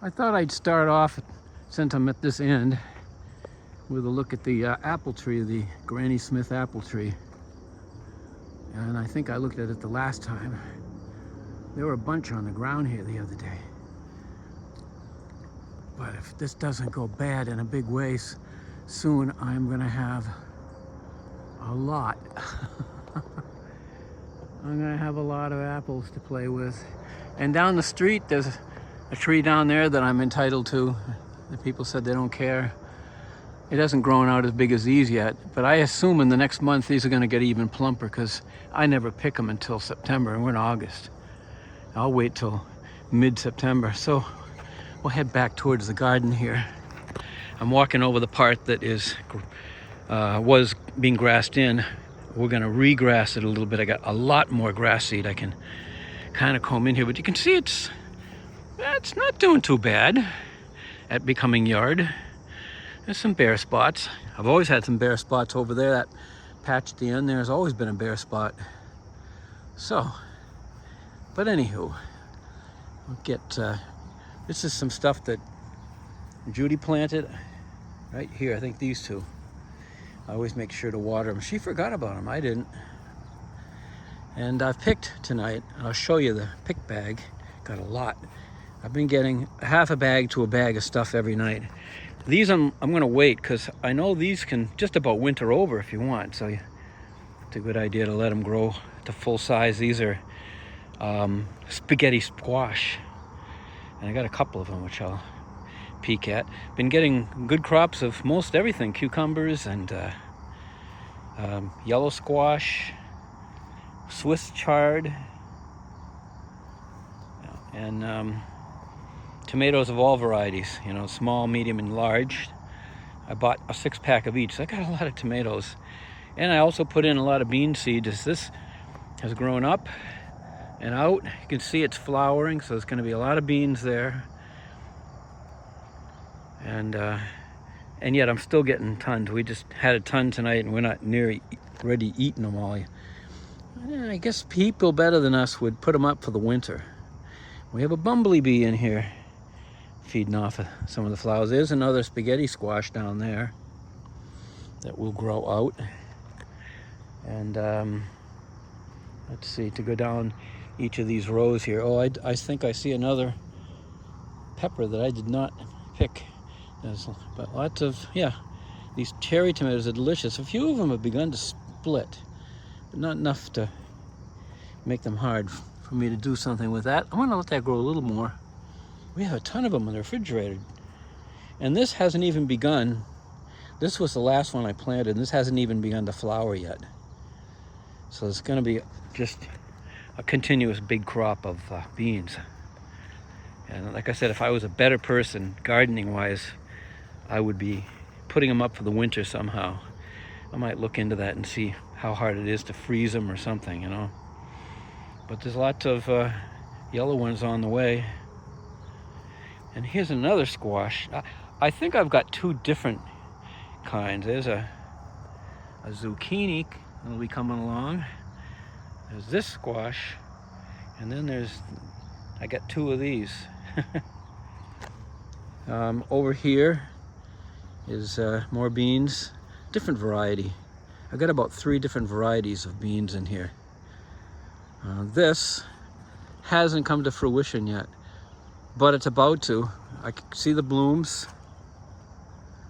I thought I'd start off, since I'm at this end, with a look at the apple tree, the Granny Smith apple tree. And I think I looked at it the last time. There were a bunch on the ground here the other day. But if this doesn't go bad in a big way, soon I'm gonna have a lot. I'm gonna have a lot of apples to play with. And down the street, there's a tree down there that I'm entitled to. The people said they don't care. It hasn't grown out as big as these yet, but I assume in the next month these are gonna get even plumper because I never pick them until September, and we're in August. I'll wait till mid-September. So we'll head back towards the garden here. I'm walking over the part that was being grassed in. We're gonna regrass it a little bit. I got a lot more grass seed I can kind of comb in here, but you can see it's not doing too bad at becoming yard. There's some bare spots. I've always had some bare spots over there. That patch at the end there has always been a bare spot. So, but anywho, we'll get, this is some stuff that Judy planted right here. I think these two. I always make sure to water them. She forgot about them, I didn't. And I've picked tonight, and I'll show you the pick bag. Got a lot. I've been getting half a bag to a bag of stuff every night. These I'm gonna wait because I know these can just about winter over if you want. So it's a good idea to let them grow to full size. These are spaghetti squash. And I got a couple of them which I'll peek at. Been getting good crops of most everything. Cucumbers and yellow squash, Swiss chard, and tomatoes of all varieties, you know, small, medium, and large. I bought a 6-pack of each, so I got a lot of tomatoes. And I also put in a lot of bean seed as this has grown up and out. You can see it's flowering, so there's going to be a lot of beans there. And yet I'm still getting tons. We just had a ton tonight, and we're not near ready eating them all. I guess people better than us would put them up for the winter. We have a bumblebee in here feeding off of some of the flowers. There's another spaghetti squash down there that will grow out. And let's see, to go down each of these rows here. Oh, I think I see another pepper that I did not pick. But lots of, yeah, these cherry tomatoes are delicious. A few of them have begun to split, but not enough to make them hard for me to do something with that. I'm gonna let that grow a little more. We have a ton of them in the refrigerator. And this hasn't even begun. This was the last one I planted, and this hasn't even begun to flower yet. So it's gonna be just a continuous big crop of beans. And like I said, if I was a better person, gardening-wise, I would be putting them up for the winter somehow. I might look into that and see how hard it is to freeze them or something, you know. But there's lots of yellow ones on the way. And here's another squash. I think I've got two different kinds. There's a zucchini that'll be coming along. There's this squash, and then I got two of these. Over here is more beans, different variety. I got about 3 different varieties of beans in here. This hasn't come to fruition yet, but it's about to. I can see the blooms.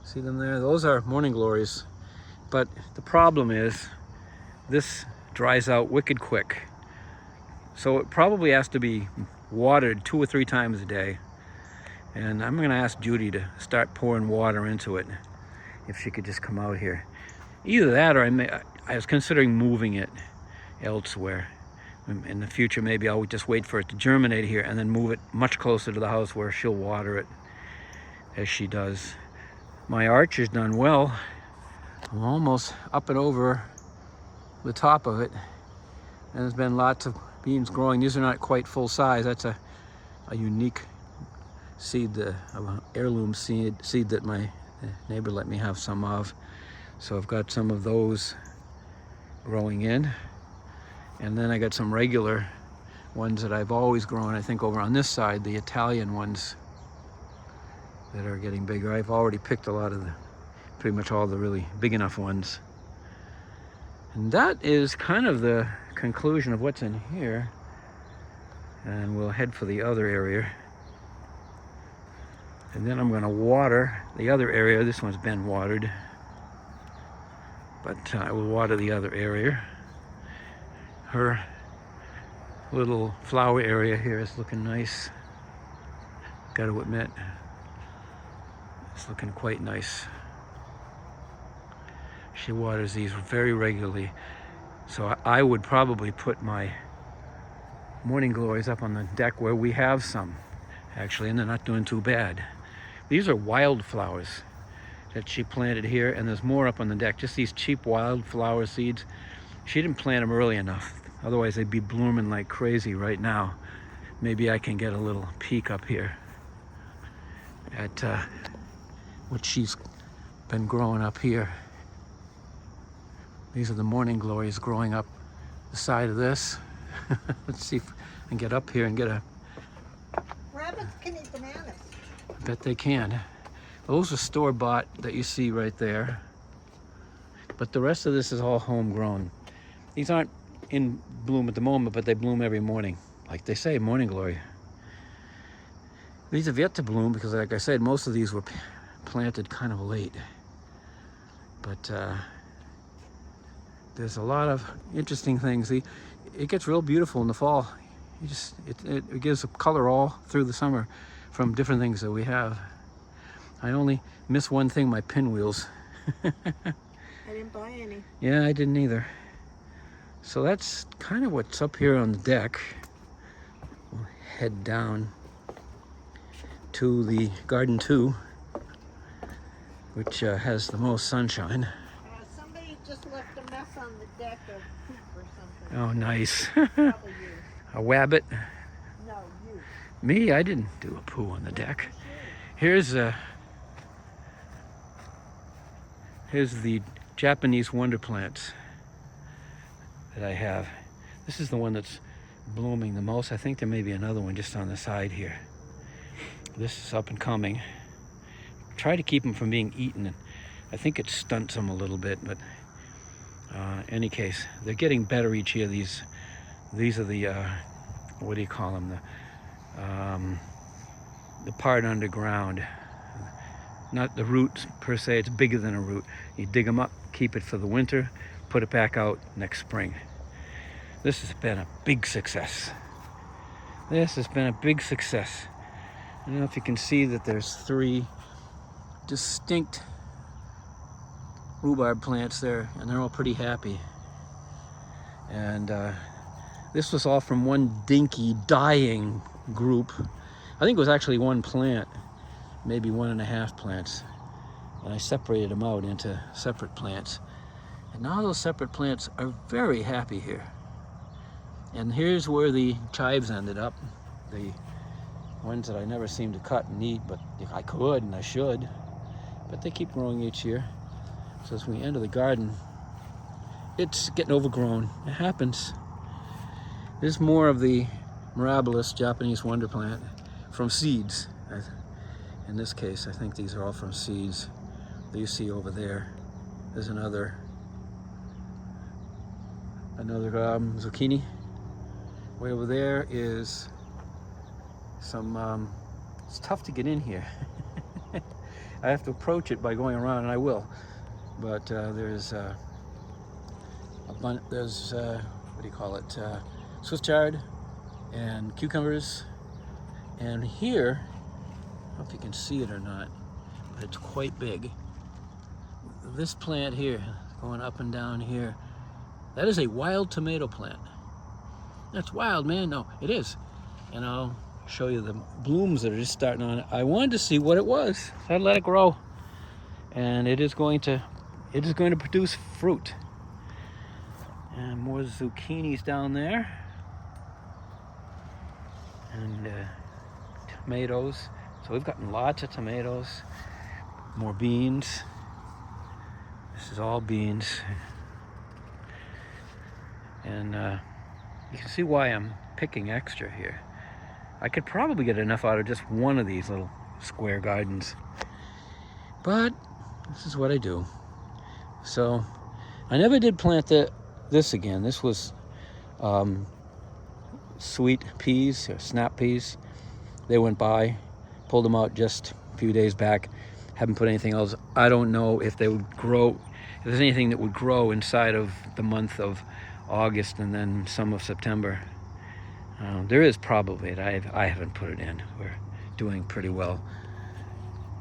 See them there? Those are morning glories. But the problem is this dries out wicked quick. So it probably has to be watered 2 or 3 times a day. And I'm gonna ask Judy to start pouring water into it, if she could just come out here. Either that, or I was considering moving it elsewhere. In the future, maybe I'll just wait for it to germinate here and then move it much closer to the house where she'll water it as she does. My arch is done well. I'm almost up and over the top of it. And there's been lots of beans growing. These are not quite full size. That's a unique seed, an heirloom seed that my neighbor let me have some of. So I've got some of those growing in. And then I got some regular ones that I've always grown, I think over on this side, the Italian ones. that are getting bigger. I've already picked a lot of pretty much all the really big enough ones. And that is kind of the conclusion of what's in here. And we'll head for the other area. And then I'm going to water the other area. This one's been watered. But I will water the other area. Her little flower area here is looking nice. Got to admit, it's looking quite nice. She waters these very regularly. So I would probably put my morning glories up on the deck where we have some, actually, and they're not doing too bad. These are wildflowers that she planted here, and there's more up on the deck, just these cheap wildflower seeds. She didn't plant them early enough, otherwise they'd be blooming like crazy right now. Maybe I can get a little peek up here at what she's been growing up here. These are the morning glories growing up the side of this. Let's see if I can get up here and get a... Rabbits can eat bananas. I bet they can. Those are store-bought that you see right there. But the rest of this is all homegrown. These aren't in bloom at the moment, but they bloom every morning. Like they say, morning glory. These have yet to bloom because, like I said, most of these were planted kind of late. But there's a lot of interesting things. It gets real beautiful in the fall. It gives a color all through the summer from different things that we have. I only miss one thing, my pinwheels. I didn't buy any. Yeah, I didn't either. So that's kind of what's up here on the deck. We'll head down to the Garden 2, which has the most sunshine. Somebody just left a mess on the deck of poop or something. Oh, nice. Probably you. A wabbit. No, you. Me? I didn't do a poo on the deck. Here's the Japanese wonder plants that I have. This is the one that's blooming the most. I think there may be another one just on the side here. This is up and coming. Try to keep them from being eaten. I think it stunts them a little bit, but any case, they're getting better each year. These are the what do you call them? The part underground. Not the roots per se, it's bigger than a root. You dig them up, keep it for the winter, put it back out next spring. This has been a big success. This has been a big success. I don't know if you can see that there's 3 distinct rhubarb plants there, and they're all pretty happy. And this was all from one dinky, dying group. I think it was actually one plant, maybe 1.5 plants. And I separated them out into separate plants. And now those separate plants are very happy here. And here's where the chives ended up. The ones that I never seem to cut and eat, but if I could and I should. But they keep growing each year. So as we enter the garden, it's getting overgrown. It happens. There's more of the Mirabilis Japanese wonder plant from seeds. In this case, I think these are all from seeds that you see over there. There's another zucchini. Way over there is some, it's tough to get in here. I have to approach it by going around, and I will. But there's what do you call it? Swiss chard and cucumbers. And here, I don't know if you can see it or not, but it's quite big. This plant here, going up and down here, that is a wild tomato plant. That's wild, man. No, it is. And I'll show you the blooms that are just starting on it. I wanted to see what it was, so I let it grow. And it is going to produce fruit. And more zucchinis down there. And tomatoes. So we've gotten lots of tomatoes. More beans. This is all beans. And you can see why I'm picking extra here. I could probably get enough out of just one of these little square gardens. But this is what I do. So I never did plant this again. This was sweet peas or snap peas. They went by, pulled them out just a few days back. Haven't put anything else. I don't know if they would grow, if there's anything that would grow inside of the month of August and then some of September. There is probably it. I haven't put it in. We're doing pretty well.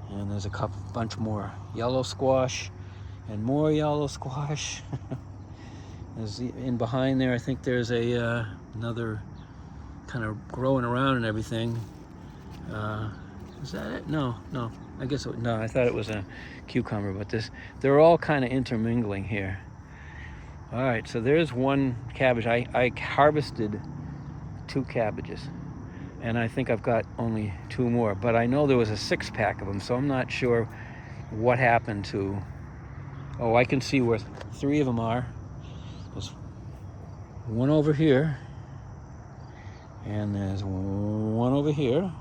And there's a bunch more yellow squash and more yellow squash. There's in behind there, I think there's another kind of growing around and everything. Is that it? No. I guess no. I thought it was a cucumber, but they're all kind of intermingling here. All right, so there's one cabbage. I harvested 2 cabbages, and I think I've got only 2 more. But I know there was a 6-pack of them, so I'm not sure what happened to. Oh, I can see where 3 of them are. There's one over here, and there's one over here,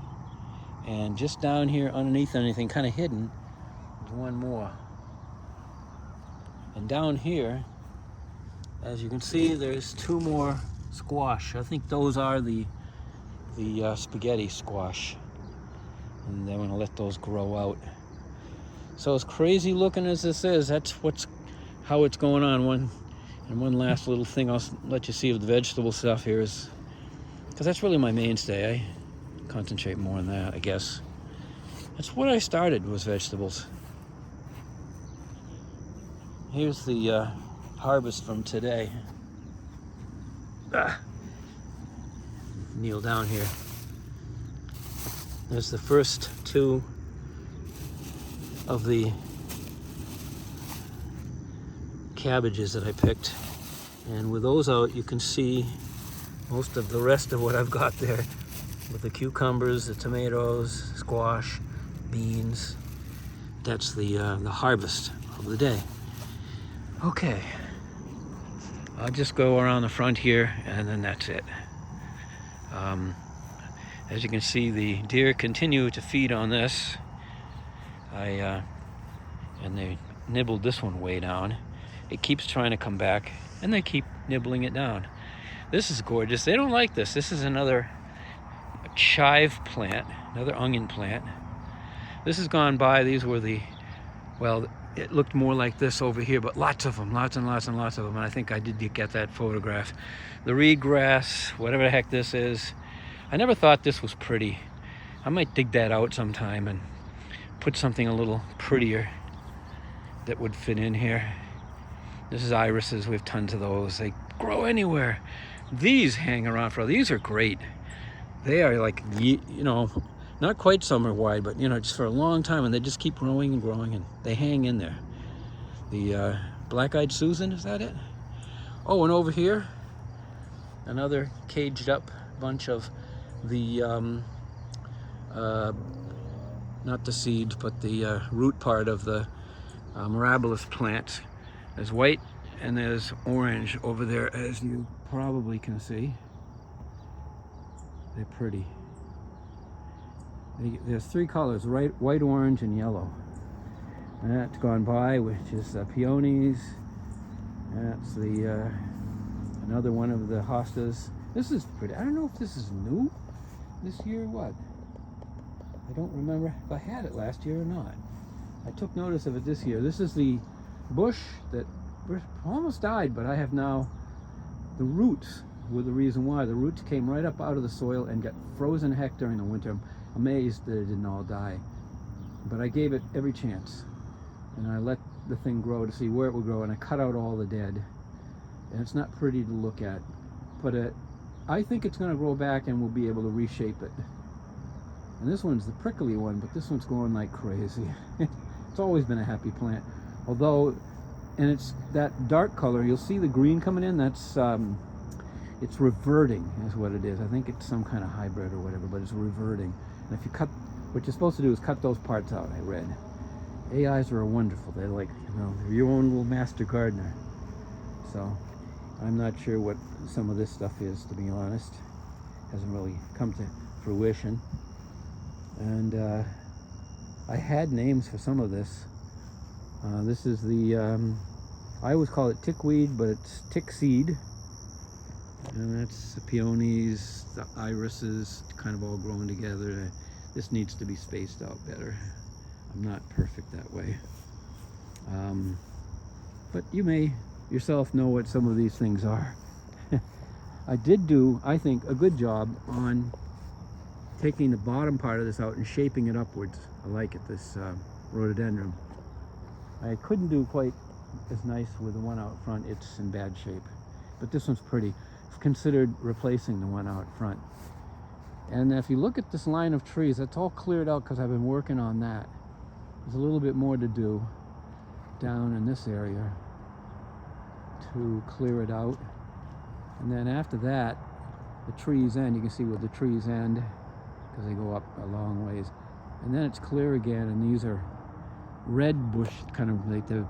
and just down here underneath anything kind of hidden, there's one more. And down here, as you can see, there's 2 more squash. I think those are the spaghetti squash, and I'm gonna let those grow out. So as crazy looking as this is, that's how it's going on. One last little thing I'll let you see of the vegetable stuff here is, because that's really my mainstay. I concentrate more on that, I guess. That's what I started, was vegetables. Here's the harvest from today. Kneel down here. There's the first 2 of the cabbages that I picked, and with those out you can see most of the rest of what I've got there, with the cucumbers, the tomatoes, squash, beans. That's the harvest of the day. Okay, I'll just go around the front here, and then that's it. As you can see, the deer continue to feed on this. And they nibbled this one way down. It keeps trying to come back, and they keep nibbling it down. This is gorgeous. They don't like this. This is another chive plant, another onion plant. This has gone by. These were well, it looked more like this over here, but lots of them, lots and lots and lots of them. And I think I did get that photograph. The reed grass, whatever the heck this is. I never thought this was pretty. I might dig that out sometime and put something a little prettier that would fit in here. This is irises. We have tons of those. They grow anywhere. These hang around these are great. They are like, not quite summer wide, but just for a long time, and they just keep growing and growing, and they hang in there. The black-eyed Susan, is that it? Oh, and over here, another caged up bunch of the not the seeds, but the root part of the mirabilis plant. There's white and there's orange over there, as you probably can see. They're pretty. There's 3 colors: white, orange, and yellow. And that's gone by, which is peonies. That's the another one of the hostas. This is pretty. I don't know if this is new this year or what. I don't remember if I had it last year or not. I took notice of it this year. This is the bush that almost died, but I have now, the roots were the reason why. The roots came right up out of the soil and got frozen heck during the winter. I'm amazed that it didn't all die. But I gave it every chance. And I let the thing grow to see where it would grow, and I cut out all the dead. And it's not pretty to look at. But I think it's going to grow back, and we'll be able to reshape it. And this one's the prickly one, but this one's growing like crazy. It's always been a happy plant. Although, and it's that dark color, you'll see the green coming in, that's, it's reverting is what it is. I think it's some kind of hybrid or whatever, but it's reverting. And if you cut, what you're supposed to do is cut those parts out, I read. AIs are wonderful. They're like, they're your own little master gardener. So, I'm not sure what some of this stuff is, to be honest. Hasn't really come to fruition. And I had names for some of this. This is the, I always call it tickweed, but it's tick seed. And that's the peonies, the irises, kind of all growing together. This needs to be spaced out better. I'm not perfect that way. But you may yourself know what some of these things are. I did do, I think, a good job on taking the bottom part of this out and shaping it upwards. I like it, this rhododendron. I couldn't do quite as nice with the one out front. It's in bad shape. But this one's pretty. I've considered replacing the one out front. And if you look at this line of trees, that's all cleared out because I've been working on that. There's a little bit more to do down in this area to clear it out. And then after that, the trees end. You can see where the trees end because they go up a long ways. And then it's clear again, and these are red bush, kind of like the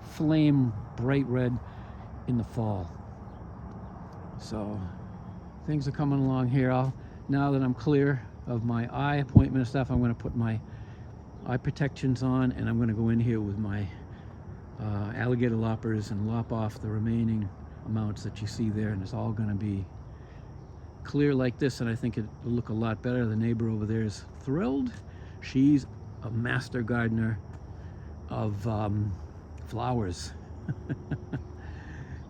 flame bright red in the fall. So things are coming along here. Now that I'm clear of my eye appointment and stuff, I'm going to put my eye protections on, and I'm going to go in here with my alligator loppers and lop off the remaining amounts that you see there, and it's all going to be clear like this, and I think it'll look a lot better. The neighbor over there is thrilled. She's a master gardener of flowers.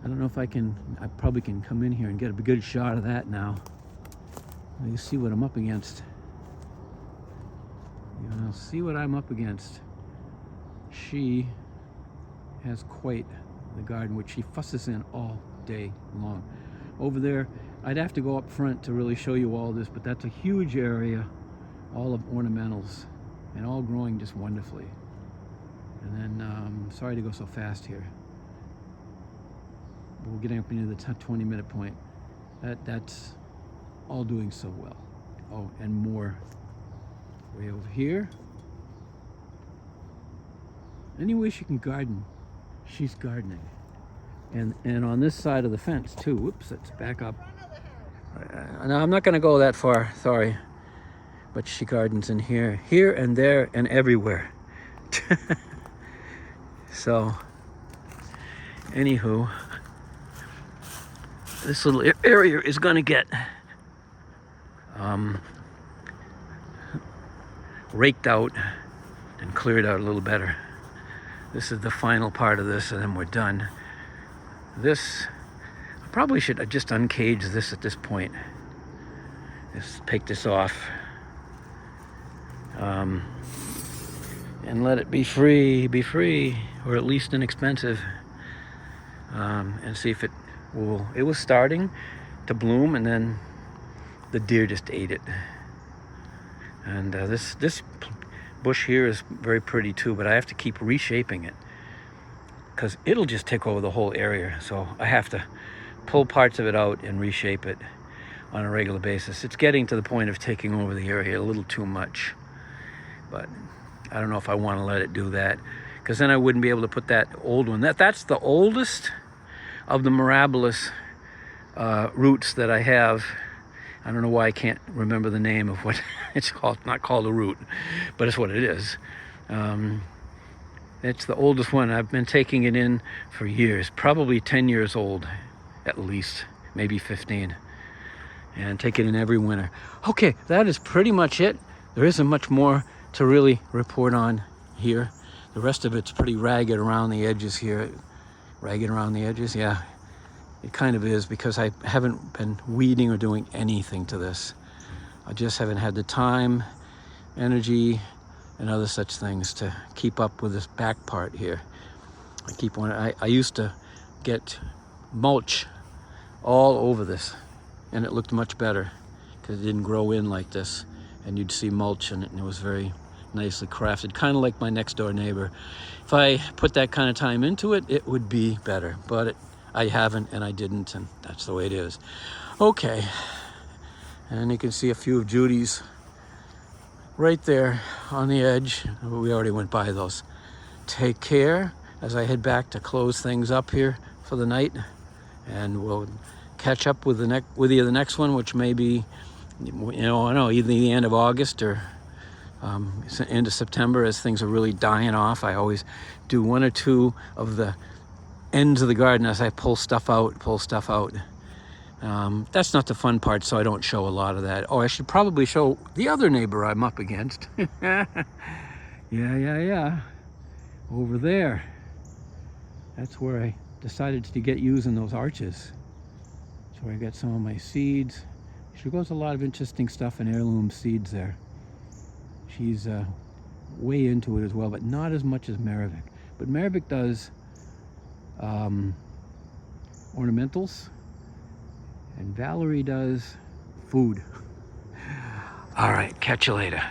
I don't know if I probably can come in here and get a good shot of that now. You see what I'm up against. You'll see what I'm up against. She has quite the garden, which she fusses in all day long. Over there, I'd have to go up front to really show you all this, but that's a huge area, all of ornamentals, and all growing just wonderfully. And then, sorry to go so fast here. But we're getting up into the 20-minute point. That's all doing so well. Oh, and more way over here. Any way she can garden, she's gardening. And on this side of the fence too. Whoops, let's back up. No, I'm not going to go that far, sorry. But she gardens in here and there and everywhere. So, anywho, this little area is going to get raked out and cleared out a little better. This is the final part of this, and then we're done. This, I probably should just uncage this at this point. Just take this off. And let it be free, or at least inexpensive. And see if it was starting to bloom, and then the deer just ate it. And this bush here is very pretty too, but I have to keep reshaping it because it'll just take over the whole area. So I have to pull parts of it out and reshape it on a regular basis. It's getting to the point of taking over the area a little too much, but I don't know if I want to let it do that, because then I wouldn't be able to put that old one. That's the oldest of the mirabilis roots that I have. I don't know why I can't remember the name of what it's called. It's not called a root, but it's what it is. It's the oldest one. I've been taking it in for years, probably 10 years old at least, maybe 15, and take it in every winter. Okay, that is pretty much it. There isn't much more to really report on here. The rest of it's pretty ragged around the edges here. Ragged around the edges, yeah. It kind of is, because I haven't been weeding or doing anything to this. I just haven't had the time, energy, and other such things to keep up with this back part here. I used to get mulch all over this, and it looked much better because it didn't grow in like this, and you'd see mulch in it, and it was very nicely crafted, kind of like my next door neighbor. If I put that kind of time into it, it would be better, but I haven't, and I didn't, and that's the way it is. Okay, and you can see a few of Judy's right there on the edge. We already went by those. Take care as I head back to close things up here for the night, and we'll catch up with you the next one, which may be, I don't know, either the end of August or It's the end of September as things are really dying off. I always do 1 or 2 of the ends of the garden as I pull stuff out. That's not the fun part, so I don't show a lot of that. Oh, I should probably show the other neighbor I'm up against. Yeah. Over there. That's where I decided to get using those arches. That's where I got some of my seeds. She grows a lot of interesting stuff in heirloom seeds there. She's way into it as well, but not as much as Maravik. But Maravik does ornamentals, and Valerie does food. All right, catch you later.